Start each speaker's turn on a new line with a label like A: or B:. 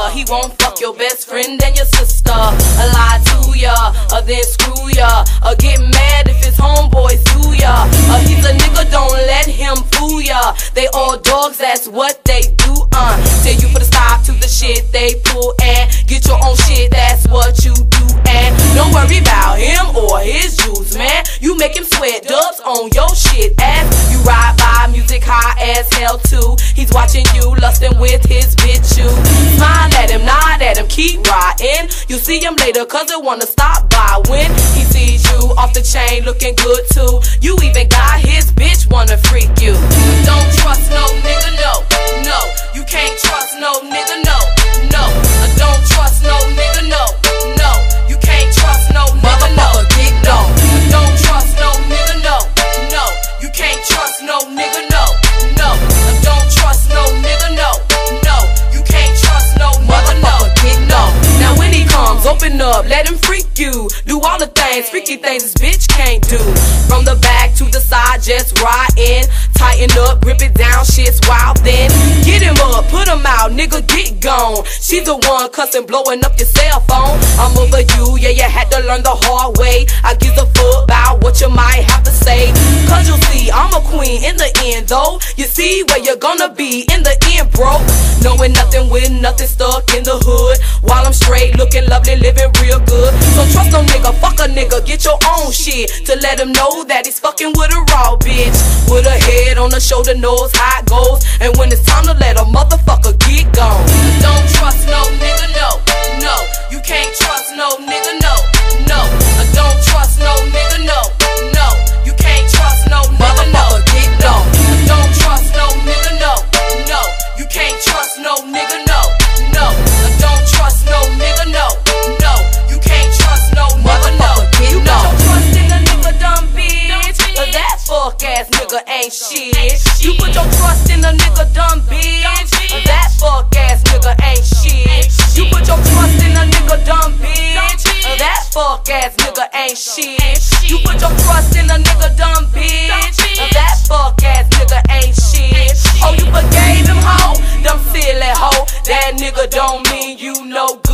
A: ya. He won't fuck your best friend and your sister. Lie to ya, then screw ya. Get mad if his homeboys do ya. He's a nigga, don't let him fool ya. They all dogs, that's what they do. Tell you put a stop to the shit they pull and get your own shit, that's what you do. And don't worry about him or his juice, man. You make him sweat dubs on your shit as you ride by, music high as hell too. He's watching you, lusting with his bitch you. Smile at him, nod at him, keep riding. You'll see him later cause he'll wanna stop by. When he sees you off the chain looking good too, you even got his bitch wanna freak you. Don't trust no nigga, no, no. You can't trust no nigga, no, no. Don't trust no nigga, no, no. You can't trust no nigga, no, no. Don't trust no nigga, no, no. You can't trust no nigga, no, no. Don't trust no nigga, no, no. You can't trust no nigga, no. Now when he comes, open up, let him freak you. Do all the things, freaky things this bitch can't do. From the back to the side, just ride in. Tighten up, grip it down, shit's wild then. Get him up, put him out, nigga get gone. She's the one cussing, blowing up your cell phone. I'm over you, yeah, you had to learn the hard way. I give a fuck about what you might have to say. Cause you'll see, I'm a queen in the end though. You see where you're gonna be in the end, bro. Knowing nothing with nothing, stuck in the hood. While I'm straight, looking lovely, living real good. So trust no nigga, fuck a nigga, get your own shit. To let him know that he's fucking with a raw bitch. With a head on the shoulder, knows how it goes. And when it's time to let a motherfucker get gone. Don't trust no nigga, no, no. You can't trust no nigga, no, no. Don't trust no nigga, no, no. You can't trust no nigga, no, no. Don't trust no nigga, no, no. You can't trust no nigga, no, no. Don't trust no nigga, no, no. You can't trust no nigga, no. You got your trust in a nigga, dumb bitch. That fuck ass nigga ain't shit. You put your trust in a nigga, dumb bitch. That fuck ass nigga ain't shit. You put your trust in a nigga, dumb bitch. That fuck ass nigga ain't shit. You put your trust in a nigga, dumb bitch. That fuck ass nigga ain't shit. Oh, you forgave him, ho? Dumb silly ho. That nigga don't mean you no good.